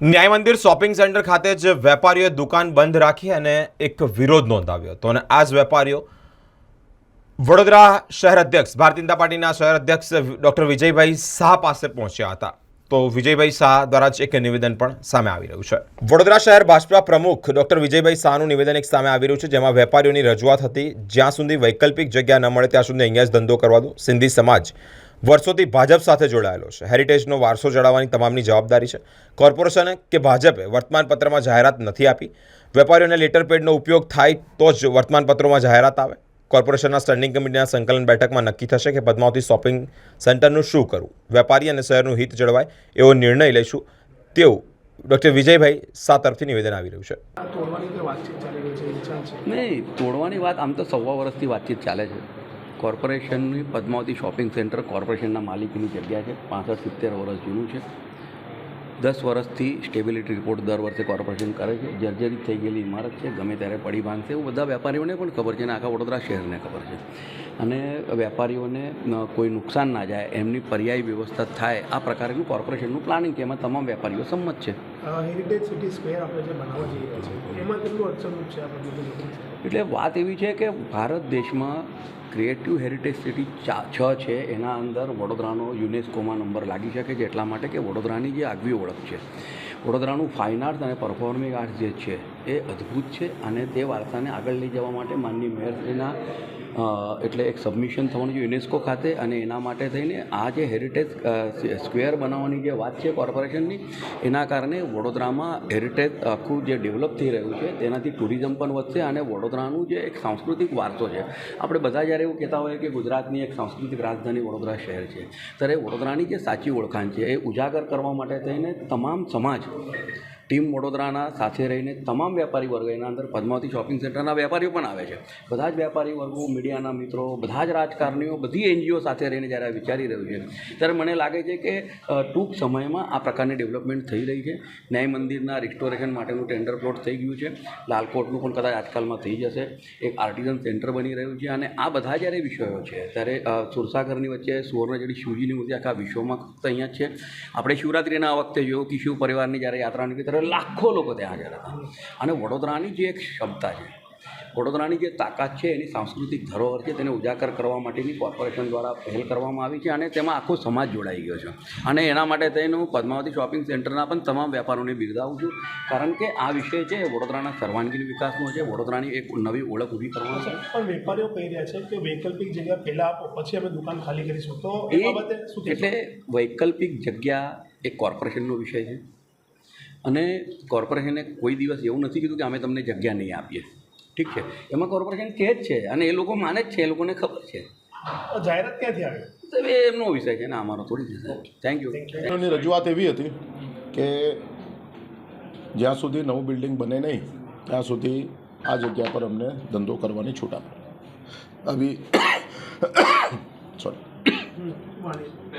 ન્યાય મંદિર shopping centre ખાતે જ વેપારીઓએ દુકાન બંધ રાખી અને એક વિરોધ નોંધાવ્યો હતો અને આ જ વેપારીઓ વડોદરા શહેર અધ્યક્ષ ભારતીય જનતા પાર્ટીના શહેર અધ્યક્ષ ડોક્ટર વિજયભાઈ શાહ પાસે પહોંચ્યા હતા. તો વિજયભાઈ શાહ દ્વારા જ એક નિવેદન પણ સામે આવી રહ્યું છે. વડોદરા શહેર ભાજપા પ્રમુખ ડોક્ટર વિજયભાઈ શાહનું નિવેદન એક સામે આવી રહ્યું છે, જેમાં વેપારીઓની રજૂઆત હતી જ્યાં સુધી વૈકલ્પિક જગ્યા ન મળે ત્યાં સુધી અહીંયા જ ધંધો કરવા દો. સિંધી સમાજ વર્ષોથી ભાજપ સાથે જોડાયેલો છે. હેરિટેજનો વારસો જાળવવાની તમામની જવાબદારી છે. કોર્પોરેશને કે ભાજપે વર્તમાનપત્રમાં જાહેરાત નથી આપી. વેપારીઓને લેટર પેડનો ઉપયોગ થાય તો જ વર્તમાનપત્રોમાં જાહેરાત આવે. કોર્પોરેશનના સ્ટેન્ડિંગ કમિટીના સંકલન બેઠકમાં નક્કી થશે કે પદ્માવતી શોપિંગ સેન્ટરનું શું કરવું. વેપારી અને શહેરનું હિત જળવાય એવો નિર્ણય લઈશું તેવું ડૉક્ટર વિજયભાઈ શાહ તરફથી નિવેદન આવી રહ્યું છે. નહીં, તોડવાની વાત આમ તો 1.25 વર્ષથી વાતચીત ચાલે છે. કોર્પોરેશનની પદ્માવતી શોપિંગ સેન્ટર કોર્પોરેશનના માલિકીની જગ્યા છે. 65-70 વર્ષ જૂનું છે. 10 વર્ષથી સ્ટેબિલિટી રિપોર્ટ દર વર્ષે કોર્પોરેશન કરે છે. જર્જરિત થઈ ગયેલી ઇમારત છે, ગમે ત્યારે પડી ભાંગશે એવું બધા વેપારીઓને પણ ખબર છે અને આખા વડોદરા શહેરને ખબર છે. અને વેપારીઓને કોઈ નુકસાન ના જાય એમની પર્યાયી વ્યવસ્થા થાય આ પ્રકારનું કોર્પોરેશનનું પ્લાનિંગ છે. એમાં તમામ વેપારીઓ સંમત છે. હેરિટેજ સિટી સ્ક્વેર આપણે જે બનાવવા જઈ રહ્યા છીએ એમાં કેટલું અડચણરૂપ છે આપણે? એટલે વાત એવી છે કે ભારત દેશમાં ક્રિએટિવ હેરિટેજ સિટી 6 છે. એના અંદર વડોદરાનો યુનેસ્કોમાં નંબર લાગી શકે છે એટલા માટે કે વડોદરાની જે આગવી ઓળખ છે, વડોદરાનું ફાઇન આર્ટ્સ અને પરફોર્મિંગ આર્ટ્સ જે છે એ અદ્ભુત છે. અને તે વારસાને આગળ લઈ જવા માટે માનનીય મેયરશ્રીના એટલે એક સબમિશન થવાનું છે યુનેસ્કો ખાતે. અને એના માટે થઈને આ જે હેરિટેજ સ્ક્વેર બનાવવાની જે વાત છે કોર્પોરેશનની, એના કારણે વડોદરામાં હેરિટેજ આખું જે ડેવલપ થઈ રહ્યું છે તેનાથી ટુરિઝમ પણ વધશે અને વડોદરાનું જે એક સાંસ્કૃતિક વારસો છે, આપણે બધા જ્યારે એવું કહેતા હોઈએ કે ગુજરાતની એક સાંસ્કૃતિક રાજધાની વડોદરા શહેર છે, ત્યારે વડોદરાની જે સાચી ઓળખાણ છે એ ઉજાગર કરવા માટે થઈને તમામ સમાજ ટીમ વડોદરાના સાથે રહીને તમામ વેપારી વર્ગો, એના અંદર પદ્માવતી શોપિંગ સેન્ટરના વેપારીઓ પણ આવે છે, બધા જ વેપારી વર્ગો, મીડિયાના મિત્રો, બધા જ રાજકારણીઓ, બધી એનજીઓ સાથે રહીને જ્યારે વિચારી રહ્યું છે ત્યારે મને લાગે છે કે ટૂંક સમયમાં આ પ્રકારની ડેવલપમેન્ટ થઈ રહી છે. ન્યાય મંદિરના રિસ્ટોરેશન માટેનું ટેન્ડર પ્લોટ થઈ ગયું છે. લાલકોટનું પણ કદાચ આજકાલમાં થઈ જશે. એક આર્ટિઝન સેન્ટર બની રહ્યું છે. અને આ બધા જ્યારે વિષયો છે ત્યારે સુરસાગરની વચ્ચે સુવર્ણજડી શિવજીની મૂર્તિ આખા વિશ્વમાં ફક્ત અહીંયા જ છે. આપણે શિવરાત્રિના વખતે જોયું કે શિવ પરિવારની જ્યારે યાત્રા નીકળી લાખો લોકો ત્યાં હાજર હતા. અને વડોદરાની જે એક ક્ષમતા છે, વડોદરાની જે તાકાત છે, એની સાંસ્કૃતિક ધરોહર છે, તેને ઉજાગર કરવા માટેની કોર્પોરેશન દ્વારા પહેલ કરવામાં આવી છે. અને તેમાં આખો સમાજ જોડાઈ ગયો છે. અને એના માટે થઈને હું પદ્માવતી શોપિંગ સેન્ટરના પણ તમામ વેપારોને બિરદાવું છું, કારણ કે આ વિષય છે વડોદરાના સર્વાંગીણ વિકાસનો છે, વડોદરાની એક નવી ઓળખ ઊભી કરવાનો છે. પણ વેપારીઓ કહી રહ્યા છે કે વૈકલ્પિક જગ્યા પહેલાં આપો પછી અમે દુકાન ખાલી કરીશું, તો એ બાબતે શું? એટલે વૈકલ્પિક જગ્યા એ કોર્પોરેશનનો વિષય છે. અને કોર્પોરેશને કોઈ દિવસ એવું નથી કીધું કે અમે તમને જગ્યા નહીં આપીએ. ઠીક છે, એમાં કોર્પોરેશન કહે જ છે અને એ લોકો માને જ છે, એ લોકોને ખબર છે. જાહેરાત ક્યાંથી આવે? તો એ એમનો વિષય છે ને, અમારો થોડી છે. Thank you. એની રજૂઆત એવી હતી કે જ્યાં સુધી નવું બિલ્ડિંગ બને નહીં ત્યાં સુધી આ જગ્યા પર અમને ધંધો કરવાની છૂટ આપે. આવી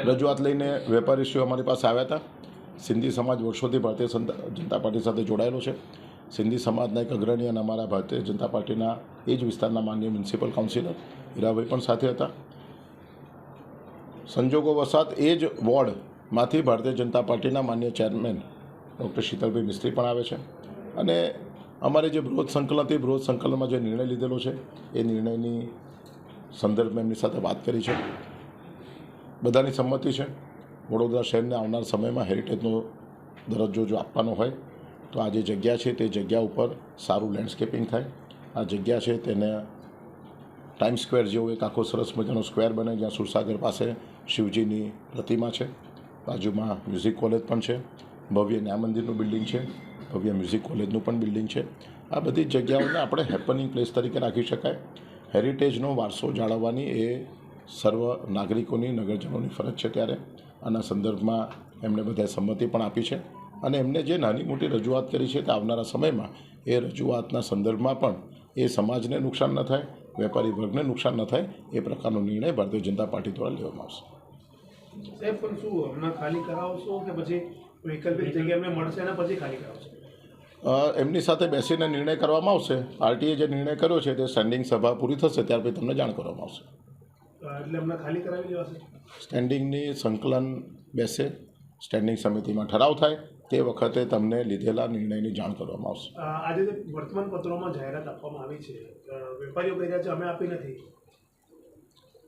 રજૂઆત લઈને વેપારીશ્રીઓ અમારી પાસે આવ્યા હતા. સિંધી સમાજ વર્ષોથી ભારતીય જનતા પાર્ટી સાથે જોડાયેલો છે. સિંધી સમાજના એક અગ્રણી અને અમારા ભારતીય જનતા પાર્ટીના એ જ વિસ્તારના માનનીય મ્યુનિસિપલ કાઉન્સિલર હીરાભાઈ પણ સાથે હતા. સંજોગો વસાત એ જ વોર્ડમાંથી ભારતીય જનતા પાર્ટીના માનનીય ચેરમેન ડૉક્ટર શીતલભાઈ મિસ્ત્રી પણ આવે છે. અને અમારે જે બૃહદ સંકલન હતી, બૃહદ સંકલનમાં જે નિર્ણય લીધેલો છે એ નિર્ણયની સંદર્ભમાં એમની સાથે વાત કરી છે. બધાની સંમતિ છે. વડોદરા શહેરને આવનાર સમયમાં હેરિટેજનો દરજ્જો જો આપવાનો હોય તો આ જે જગ્યા છે તે જગ્યા ઉપર સારું લેન્ડસ્કેપિંગ થાય. આ જગ્યા છે તેને ટાઈમ સ્ક્વેર જેવો એક આખો સરસ મજાનો સ્ક્વેર બને, જ્યાં સુરસાગર પાસે શિવજીની પ્રતિમા છે, બાજુમાં મ્યુઝિક કોલેજ પણ છે, ભવ્ય ન્યાય મંદિરનું બિલ્ડિંગ છે, ભવ્ય મ્યુઝિક કોલેજનું પણ બિલ્ડિંગ છે. આ બધી જગ્યાઓને આપણે હેપનિંગ પ્લેસ તરીકે રાખી શકાય. હેરિટેજનો વારસો જાળવવાની એ સર્વ નાગરિકોની, નગરજનોની ફરજ છે. ત્યારે આના સંદર્ભમાં એમણે બધાએ સંમતિ પણ આપી છે. અને એમને જે નાની મોટી રજૂઆત કરી છે તે આવનારા સમયમાં એ રજૂઆતના સંદર્ભમાં પણ એ સમાજને નુકસાન ન થાય, વેપારી વર્ગને નુકસાન ન થાય એ પ્રકારનો નિર્ણય ભારતીય જનતા પાર્ટી દ્વારા લેવામાં આવશે. સાહેબ, પણ શું હમણાં ખાલી કરાવશો કે પછી વૈકલ્પિક જગ્યા અમને મળશે અને પછી ખાલી કરાવશો? એમની સાથે બેસીને નિર્ણય કરવામાં આવશે. પાર્ટીએ જે નિર્ણય કર્યો છે તે સ્ટેન્ડિંગ સભા પૂરી થશે ત્યાર પછી તમને જાણ કરવામાં આવશે. એટલે હમણાં ખાલી કરાવી દેવાશે? સ્ટેન્ડિંગની સંકલન બેસે, સ્ટેન્ડિંગ સમિતિમાં ઠરાવ થાય તે વખતે તમને લીધેલા નિર્ણયની જાણ કરવામાં આવશે. આજે જે વર્તમાન પત્રોમાં જાહેરાત આપવામાં આવી છે વેપારીઓ કહી રહ્યા છે અમે આપી નથી.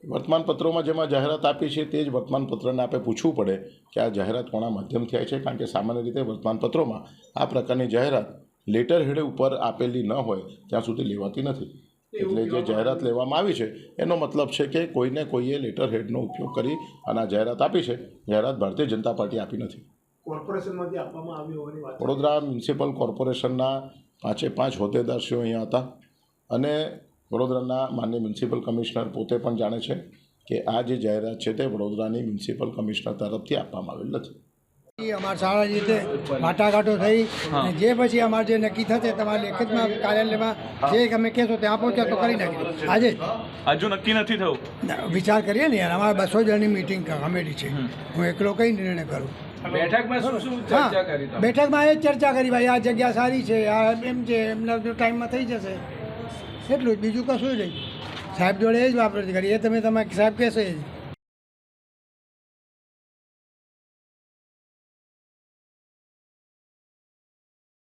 વર્તમાનપત્રોમાં જેમાં જાહેરાત આપી છે તે જ વર્તમાનપત્રને આપણે પૂછવું પડે કે આ જાહેરાત કોના માધ્યમથી આવી છે, કારણ કે સામાન્ય રીતે વર્તમાનપત્રોમાં આ પ્રકારની જાહેરાત લેટર હેડ ઉપર આપેલી ન હોય ત્યાં સુધી લેવાતી નથી. એટલે જે જાહેરાત લેવામાં આવી છે એનો મતલબ છે કે કોઈને કોઈએ લેટર હેડનો ઉપયોગ કરી અને આ જાહેરાત આપી છે. જાહેરાત ભારતીય જનતા પાર્ટી આપી નથી. કોર્પોરેશનમાંથી આપવામાં આવી હોવાની વાત. વડોદરા મ્યુનિસિપલ કોર્પોરેશનના 5 હોદ્દેદારશ્રીઓ અહીંયા હતા અને વડોદરાના માનનીય મ્યુનિસિપલ કમિશનર પોતે પણ જાણે છે કે આ જે જાહેરાત છે તે વડોદરાની મ્યુનિસિપલ કમિશનર તરફથી આપવામાં આવેલ નથી. અમારે સારા રીતે વાટાઘાટો થઈ અને જે પછી અમારે જે નક્કી થશે તમારા લેખિતમાં કાર્યાલયમાં જે તમે કહેશો ત્યાં પહોંચ્યા તો કરી નાખીએ. આજે હજુ નક્કી નથી થયું. વિચાર કરીએ ને યાર, અમારે 200 જણની મિટિંગ કમિટી છે, હું એકલો કઈ નિર્ણય કરું. બેઠકમાં શું ચર્ચા કરી તમે? બેઠકમાં એ જ ચર્ચા કરી ભાઈ આ જગ્યા સારી છે, આ એમ છે, એમના ટાઈમમાં થઈ જશે એટલું જ, બીજું કશું જ નહીં. સાહેબ જોડે એ જ વાપરતી કરી એ તમે સાહેબ કહેશો એ જ.